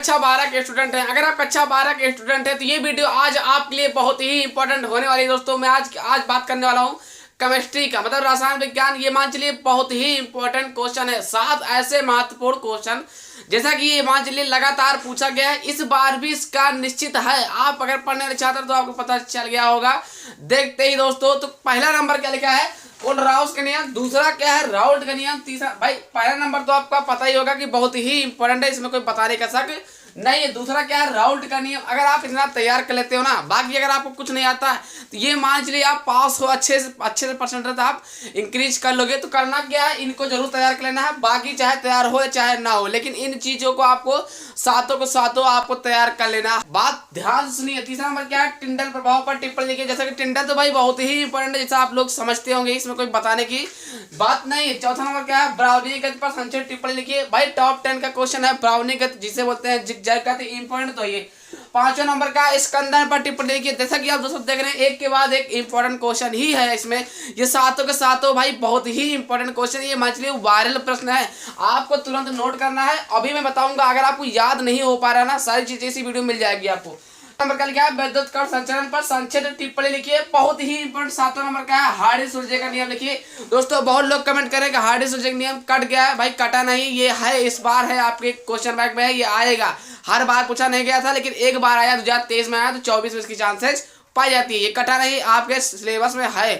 कक्षा 12 के स्टूडेंट हैं। अगर आप कक्षा 12 के स्टूडेंट हैं तो ये वीडियो आज आपके लिए बहुत ही इंपॉर्टेंट होने वाली है। दोस्तों मैं आज बात करने वाला हूँ केमिस्ट्री का, मतलब रसायन विज्ञान। ये मान चलिए बहुत ही इंपॉर्टेंट क्वेश्चन है। 7 ऐसे महत्वपूर्ण क्वेश्चन जैसा कि ये मान चलिए लगातार पूछा गया है, इस बार भी इसका निश्चित है। आप अगर पढ़ने वाले छात्र तो आपको पता चल गया होगा देखते ही दोस्तों। तो पहला नंबर क्या लिखा है, कोलराउस का नियम। दूसरा क्या है, राउल्ट का नियम। तीसरा भाई पहला नंबर तो आपका पता ही होगा कि बहुत ही इंपॉर्टेंट है, इसमें कोई बताने का शक नहीं है। दूसरा क्या है, राउल्ट का नियम। अगर आप इतना तैयार कर लेते हो ना, बाकी अगर आपको कुछ नहीं आता है तो ये मान चलिए आप पास हो, अच्छे से परसेंटेज आप इंक्रीज कर लोगे। तो करना क्या है, इनको जरूर तैयार कर लेना है। बाकी चाहे तैयार हो चाहे ना हो, लेकिन इन चीजों को आपको सातों आपको तैयार कर लेना। बात ध्यान से सुनिए। तीसरा नंबर क्या है, टिंडल प्रभाव पर टिप्पणी लिखिए। जैसा कि टिंडल तो भाई बहुत ही इंपॉर्टेंट है, जैसा आप लोग समझते होंगे, इसमें कोई बताने की बात नहीं है। चौथा नंबर क्या है, ब्राउनी गति पर संक्षिप्त टिप्पणी लिखिए। भाई टॉप 10 का क्वेश्चन है ब्राउनी गति, जिसे बोलते हैं जिगजैग गति, इंपॉर्टेंट तो ये। पांचवा नंबर का स्कंदन पर टिप्पणी लिखिए। जैसा कि आप दोस्तों देख रहे हैं, एक के बाद एक इंपॉर्टेंट क्वेश्चन ही है इसमें। ये सातों के सातों भाई बहुत ही इंपॉर्टेंट क्वेश्चन। ये मान चलिए वायरल प्रश्न है, आपको तुरंत नोट करना है। अभी मैं बताऊंगा, अगर आपको याद नहीं हो पा रहा ना, सारी चीजें इसी वीडियो में मिल जाएगी आपको। नंबर का लिखा है विद्युत कण संचरण पर संक्षिप्त टिप्पणी लिखिए। बहुत ही इंपॉर्टेंट। सातवां नंबर का है हार्डी-सुलज़े का नियम लिखिए। दोस्तों बहुत लोग कमेंट करें कि हार्डी-सुलज़े का नियम कट गया है। भाई कटा नहीं, ये है, इस बार है, आपके क्वेश्चन बैंक में है, ये आएगा। हर बार पूछा नहीं गया था, लेकिन एक बार आया 2023 में आया, तो 24 में इसकी चांसेस पाई जाती है। ये कटा नहीं, आपके सिलेबस में है।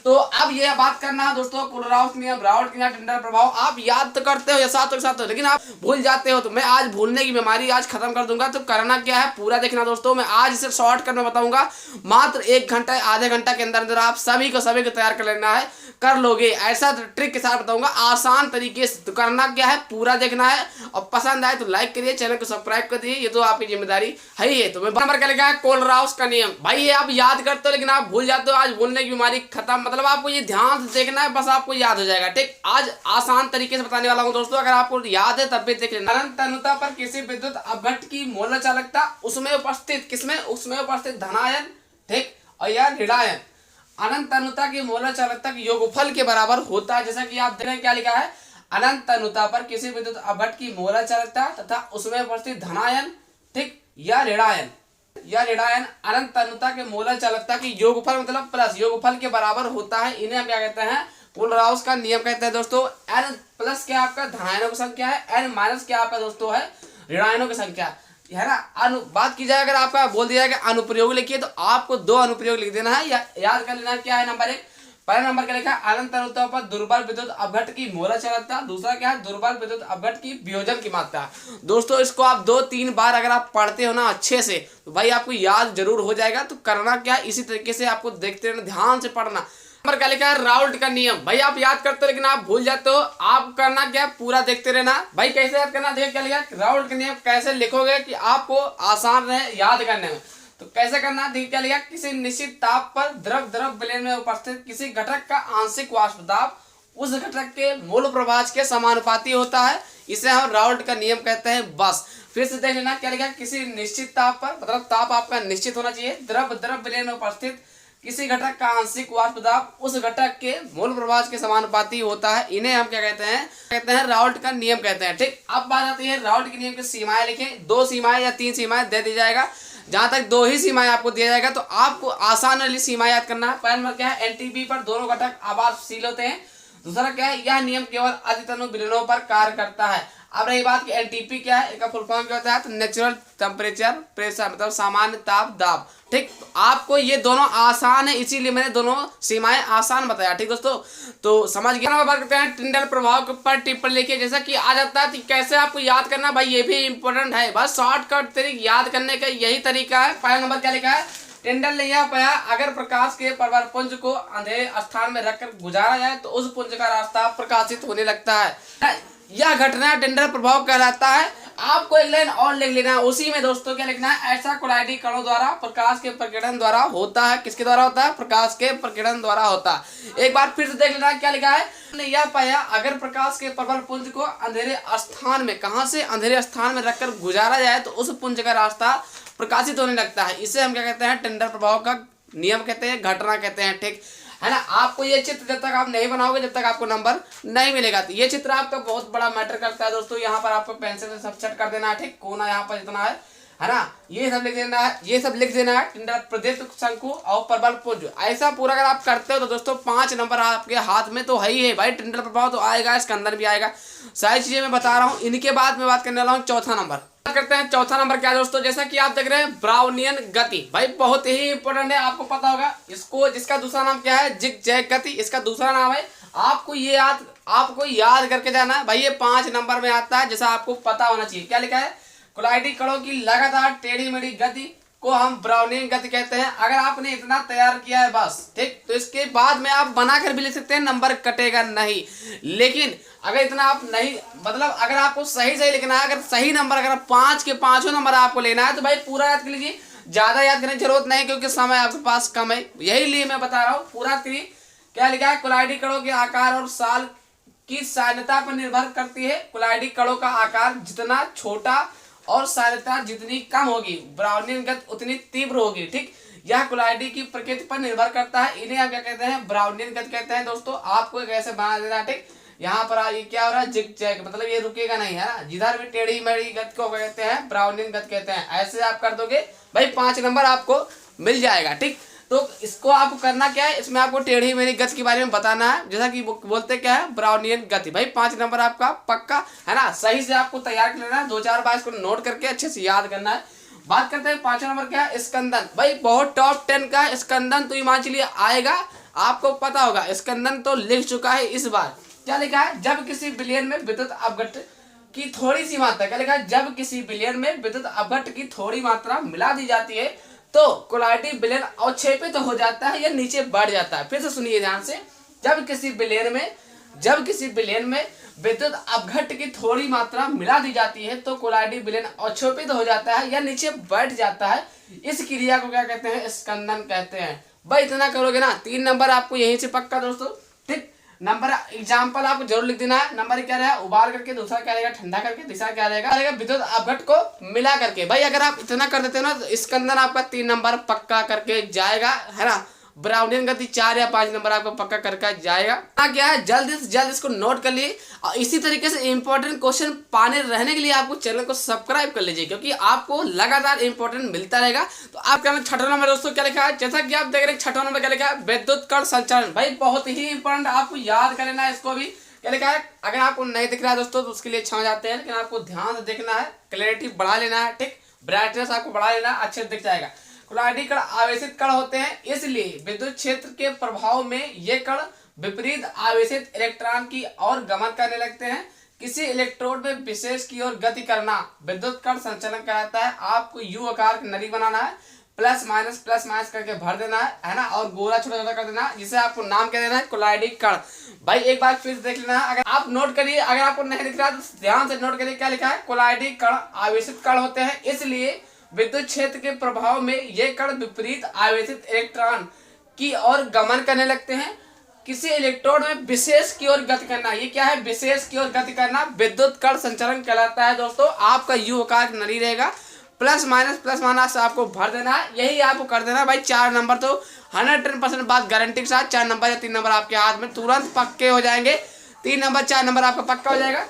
तो अब ये बात करना है दोस्तों, कोलराउस नियम, राउल्ट नियम, टिंडल प्रभाव। आप याद तो करते हो या साथ के साथ हो, लेकिन आप भूल जाते हो। तो मैं आज भूलने की बीमारी आज खत्म कर दूंगा। तो करना क्या है, पूरा देखना दोस्तों। मैं आज इसे शॉर्टकट में बताऊंगा। मात्र 1 घंटा आधे घंटा के अंदर अंदर आप सभी को तैयार कर लेना है, कर लोगे। ऐसा ट्रिक के साथ बताऊंगा आसान तरीके से। तो करना क्या है, पूरा देखना है, और पसंद आए तो लाइक करिए, चैनल को सब्सक्राइब कर दीजिए, ये तो आपकी जिम्मेदारी है ही है। तो मैं नंबर क्या लिखा है, कोलराउस का नियम। भाई ये आप याद करते हो, लेकिन आप भूल जाते हो। आज भूलने की बीमारी खत्म, मतलब आपको ये ध्यान से देखना है, बस आपको याद हो जाएगा। ठीक, आज आसान तरीके से बताने वाला हूँ दोस्तों। अगर आपको याद है तब भी देख लेना। अनंत तनुता पर किसी विद्युत अपघट्ट की मोल चालकता उसमें उपस्थित धनायन, ठीक, और या ऋणायन अनंत तनुता की मोलर चालकता के योगफल के बराबर होता है। जैसा कि आप देख रहे हैं, क्या लिखा है, अनंत तनुता पर किसी विद्युत अपघट्ट की मोलर चालकता तथा उसमें उपस्थित धनायन, ठीक, या ऋणायन अनंत तनुता के मोलर चालकता की योगफल, मतलब प्लस योगफल के बराबर होता है। इन्हें हम क्या कहते हैं, कोलराउस का नियम कहते हैं दोस्तों। n प्लस क्या आपका धनायनों की संख्या है, n माइनस क्या आपका दोस्तों है ऋणायनों की संख्या है ना। बात की जाए, अगर आपका बोल दिया जाएगा अनुप्रयोग लिखिए, तो आपको 2 अनुप्रयोग लिख देना है, या याद कर लेना क्या है। नंबर 1, पहला नंबर क्या लिखा है, अनंत तनुता पर दुर्बल विद्युत अपघट्ट की मोलर चालकता। दूसरा क्या है, दुर्बल विद्युत अपघट्ट की वियोजन की मात्रा। दोस्तों इसको आप 2-3 बार अगर आप पढ़ते हो ना अच्छे से, तो भाई आपको याद जरूर हो जाएगा। तो करना क्या है, इसी तरीके से आपको देखते रहना, ध्यान से पढ़ना। नंबर क्या लिखा है, राउल्ट का नियम। भाई आप याद करते हो, लेकिन आप भूल जाते हो। आप करना क्या, पूरा देखते रहना। भाई कैसे याद करना, देखिए क्या लिखा है, राउल्ट का नियम कैसे लिखोगे कि आपको आसान रहे याद करने में। तो कैसे करना, देखिए क्या लिखा, किसी निश्चित ताप पर द्रव विलयन में उपस्थित किसी घटक का आंशिक वाष्प दाब उस घटक के मूल प्रभाज के समानुपाती होता है, इसे हम राउल्ट का नियम कहते हैं। बस फिर से देख लेना, क्या लिखा, किसी निश्चित ताप पर, मतलब ताप आपका निश्चित होना चाहिए, द्रव विलयन में उपस्थित किसी घटक का आंशिक वाष्प दाब उस घटक के मूल प्रभाज के समानुपाती होता है। इन्हें हम क्या कहते हैं, राउल्ट का नियम कहते हैं। ठीक, अब बात आती है राउल्ट के नियम की सीमाएं लिखें। 2 सीमाएं या 3 सीमाएं दे दी जाएगा। जहां तक 2 ही सीमाएं आपको दिया जाएगा, तो आपको आसान वाली सीमा याद करना है। पहला नंबर क्या है, एनटीपी पर दोनों घटक आवासशील होते हैं। दूसरा क्या है, यह नियम केवल अतितनु विलयनों पर कार्य करता है। अब रही बात कि एनटीपी क्या है, इसका फुल फॉर्म क्या होता है, तो नेचुरल टेम्परेचर प्रेशर, मतलब सामान्य ताप दाब। ठीक, आपको ये दोनों आसान है, इसीलिए मैंने दोनों सीमाएं आसान बताया। ठीक दोस्तों, तो समझ गया। बात करते हैं टिंडल प्रभाव पर टिप्पणी लिखिए। जैसा कि आ जाता है, तो कैसे आपको याद करना, भाई ये भी इंपॉर्टेंट है। बस शॉर्टकट तरीका याद करने का यही तरीका है। पहला नंबर क्या लिखा है, टिंडल ने यह पाया, अगर प्रकाश के प्रबल पुंज को अंधेरे स्थान में रखकर गुजारा जाए तो उस पुंज का रास्ता प्रकाशित होने लगता है। यह घटना टिंडल प्रभाव कहलाता है। आपको एक लाइन और लिख लेना है उसी में दोस्तों। क्या लिखना है, ऐसा कोलाइडी कणों द्वारा प्रकाश के प्रकीर्णन द्वारा होता है। किसके द्वारा होता है, प्रकाश के प्रकीर्णन द्वारा होता है। एक बार फिर से देख लेना, क्या लिखा है, यह पाया, अगर प्रकाश के प्रबल पुंज को अंधेरे स्थान में, कहां से, अंधेरे स्थान में रखकर गुजारा जाए तो उस पुंज का रास्ता प्रकाशित होने लगता है। इसे हम क्या कहते हैं, टिंडल प्रभाव का नियम कहते हैं, घटना कहते हैं। ठीक, है ना। आपको ये चित्र जब तक आप नहीं बनाओगे जब तक आपको नंबर नहीं मिलेगा। तो ये चित्र आपका बहुत बड़ा मैटर करता है दोस्तों। यहाँ पर आपको पेंसिल से सब सेट कर देना है, ठीक। कोना यहाँ पर जितना है ना, ये सब लिख देना है, ये सब लिख देना है। प्रदेश शंकु और प्रबल पुंज, ऐसा पूरा अगर आप करते हो तो दोस्तों 5 नंबर आपके हाथ में तो है ही है भाई। टिंडल प्रभाव तो आएगा, इसके अंदर भी आएगा, सारी चीजें मैं बता रहा हूँ। इनके बाद मैं बात करने वाला हूँ चौथा नंबर। करते हैं चौथा नंबर क्या दोस्तों, जैसा कि आप देख रहे हैं ब्राउनियन गति, भाई बहुत ही इंपॉर्टेंट है, आपको पता होगा इसको। जिसका दूसरा नाम क्या है, जिग जैग गति, इसका दूसरा नाम है। आपको याद करके जाना है भाई। ये 5 नंबर में आता है, जैसा आपको पता होना चाहिए। क्या लिखा है, कोलाइडी कणों की लगातार टेढ़ी मेढ़ी गति को हम ब्राउनियन गति कहते हैं। अगर आपने इतना तैयार किया है बस, ठीक, तो इसके बाद में आप बनाकर भी लिख सकते हैं, नंबर कटेगा नहीं। लेकिन अगर इतना आप नहीं, मतलब अगर आपको सही लिखना है, अगर सही नंबर, अगर 5 के 5 नंबर आपको लेना है तो भाई पूरा याद कर लीजिए। ज्यादा याद करने की जरूरत नहीं, क्योंकि समय आपके पास कम है, यही लिए मैं बता रहा हूँ। पूरा करिए। क्या लिखा है, कोलाइडी कणों के आकार और साल की सान्यता पर निर्भर करती है। कोलाइडी कणों का आकार जितना छोटा और सान्यता जितनी कम होगी, ब्राउनियन गति उतनी तीव्र होगी, ठीक। यह कोलाइडी की प्रकृति पर निर्भर करता है। इन्हें आप क्या कहते हैं, ब्राउनियन गति कहते हैं दोस्तों। आपको कैसे बना देना है, ठीक। यहाँ पर ये क्या हो रहा है, जिग जैग, मतलब ये रुकेगा नहीं, है ना। जिधर भी टेढ़ी मेढ़ी गति को कहते हैं ब्राउनियन गति कहते हैं। ऐसे आप कर दोगे भाई 5 नंबर आपको मिल जाएगा, ठीक। तो इसको आपको करना क्या है, इसमें आपको टेढ़ी मेढ़ी गति के बारे में बताना है, जैसा कि बोलते क्या है, ब्राउनियन गति। भाई 5 नंबर आपका पक्का है ना। सही से आपको तैयार कर लेना है, 2-4 बार इसको नोट करके अच्छे से याद करना है। बात करते हैं 5वां नंबर क्या है, स्कंदन। भाई बहुत टॉप 10 का स्कंदन तो मान चलिए आएगा, आपको पता होगा। स्कंदन तो लिख चुका है इस बार। क्या लिखा है, जब किसी विलयन में विद्युत अपघट की थोड़ी सी मात्रा, क्या लिखा है, जब किसी विलयन में विद्युत अपघट की थोड़ी मात्रा मिला दी जाती है तो कोलाइडी विलयन अवक्षेपित हो जाता है या नीचे बढ़ जाता है। फिर से सुनिए ध्यान से, जब किसी विलयन में विद्युत अपघट की थोड़ी मात्रा मिला दी जाती है तो कोलाइडी विलयन अवक्षेपित हो जाता है या नीचे बढ़ जाता है। इस क्रिया को क्या कहते हैं, स्कंदन कहते हैं। भाई इतना करोगे ना, 3 नंबर आपको यहीं से पक्का दोस्तों, ठीक। नंबर एग्जाम्पल आपको जरूर लिख देना है। नंबर क्या रहेगा, उबाल करके, दूसरा क्या रहेगा, ठंडा करके, तीसरा क्या रहेगा, विद्युत अपघट को मिला करके। भाई अगर आप इतना कर देते हो ना तो स्कंदन आपका 3 नंबर पक्का करके जाएगा, है ना। ब्राउनियन गति 4 या 5 नंबर आपको पक्का करके जाएगा। क्या है, जल्द से जल्द इसको नोट कर लिए। और इसी तरीके से इंपॉर्टेंट क्वेश्चन पाने रहने के लिए आपको चैनल को सब्सक्राइब कर लीजिए, क्योंकि आपको लगातार इंपॉर्टेंट मिलता रहेगा। तो आपका 6वां नंबर दोस्तों क्या लिखा है, जैसा कि आप देख रहे हैं 6वां नंबर क्या लिखा है, विद्युत कण संचरण। भाई बहुत ही इंपॉर्टेंट, आपको याद कर लेना है इसको भी। क्या लिखा है, अगर आपको नहीं दिख रहा है दोस्तों तो उसके लिए छा जाते हैं, लेकिन आपको ध्यान से देखना है, क्लैरिटी बढ़ा लेना है, ठीक। ब्राइटनेस आपको बढ़ा लेना है, अच्छे से दिख जाएगा। कोलाइडी कण आवेशित कण होते हैं, इसलिए विद्युत क्षेत्र के प्रभाव में ये कण विपरीत आवेशित इलेक्ट्रॉन की ओर गमन करने लगते हैं। किसी इलेक्ट्रोड में विशेष की ओर गति करना विद्युत कण संचलन कहलाता है। आपको यू आकार की नली बनाना है, प्लस माइनस करके भर देना है ना, और गोला छोटा छोटा कर देना है, जिसे आपको नाम क्या देना है, कोलाइडी कण। भाई एक बार फिर देख लेना है, अगर आप नोट करिए, अगर आपको नहीं दिख रहा तो ध्यान से नोट करिए। क्या लिखा है, कोलाइडी कण आवेशित कण होते हैं, इसलिए विद्युत क्षेत्र के प्रभाव में ये कण विपरीत आवेशित इलेक्ट्रॉन की ओर गमन करने लगते हैं। किसी इलेक्ट्रोड में विशेष की ओर गति करना, ये क्या है, विशेष की ओर गति करना विद्युत कण संचरण कहलाता है दोस्तों। आपका यू आकार नली रहेगा, प्लस माइनस आपको भर देना है, यही आपको कर देना है। भाई 4 नंबर तो 110% बात गारंटी के साथ 4 नंबर या 3 नंबर आपके हाथ में तुरंत पक्के हो जाएंगे। 3 नंबर 4 नंबर आपका पक्का हो जाएगा।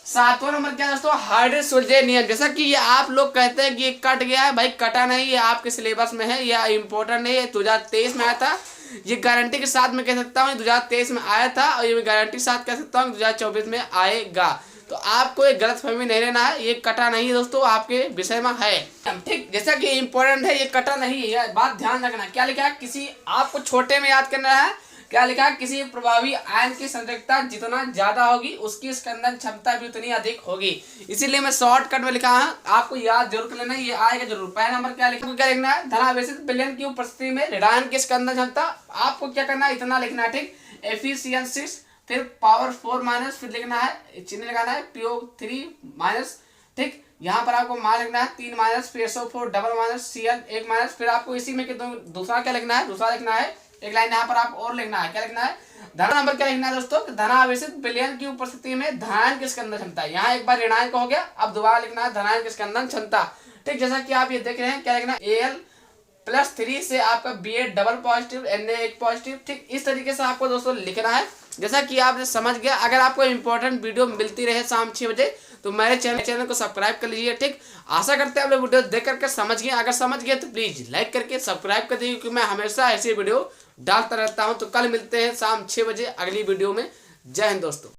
7वां नंबर क्या दोस्तों, हार्डी-सुलज़े नियम। जैसा कि ये आप लोग कहते हैं कि ये कट गया है, भाई कटा नहीं, ये आपके सिलेबस में है, ये इम्पोर्टेंट नहीं है। 2023 में आया था, ये गारंटी के साथ मैं कह सकता हूँ 2023 में आया था, और ये मैं गारंटी के साथ कह सकता हूँ 2024 में आएगा। तो आपको एक गलतफहमी नहीं लेना है, ये कटा नहीं है दोस्तों, आपके विषय में है, ठीक। जैसा कि इम्पोर्टेंट है, ये कटा नहीं है, बात ध्यान रखना। क्या लिखा है, किसी आपको छोटे में याद करना है। क्या लिखा है, किसी प्रभावी आयन की संरचना जितना ज्यादा होगी उसकी स्कंदन क्षमता भी उतनी अधिक होगी। इसीलिए मैं शॉर्टकट में लिखा है, आपको याद जरूर कर लेना है, ये आएगा जरूर। पहला नंबर क्या लिखना है, धनावेशित विलयन की उपस्थिति में ऋणायन की स्कंदन क्षमता। आपको क्या करना है, इतना लिखना है, ठीक। एफिशिएंसी, फिर पावर 4 माइनस, फिर लिखना है चिन्ह लगाना है PO3 माइनस, ठीक। यहाँ पर आपको मान लिखना है 3 माइनस, फिर SO4 double minus, Cl 1 minus. फिर आपको इसी में दूसरा क्या लिखना है, दूसरा लिखना है, एक लाइन यहाँ पर आप और लिखना है। क्या लिखना है, धन नंबर क्या लिखना है दोस्तों, धनावेशित विलयन की उपस्थिति में धनायन की स्कंदन क्षमता। यहाँ एक बार ऋणायन का हो गया, अब दोबारा लिखना है धनायन की स्कंदन क्षमता, ठीक। जैसा कि आप ये देख रहे हैं, क्या लिखना है, Al +3 से आपका BA डबल पॉजिटिव, NA एक पॉजिटिव। ठीक इस तरीके से आपको दोस्तों लिखना है। जैसा कि आपने समझ गया। अगर आपको इंपॉर्टेंट वीडियो मिलती रहे शाम 6 बजे तो मेरे चैनल को सब्सक्राइब कर लीजिए। ठीक, आशा करते हैं आप लोग वीडियो देख करके समझ गए। अगर समझ गए तो प्लीज़ लाइक करके सब्सक्राइब कर दीजिए, क्योंकि मैं हमेशा ऐसी वीडियो डालता रहता हूँ। तो कल मिलते हैं शाम 6 बजे अगली वीडियो में। जय हिंद दोस्तों।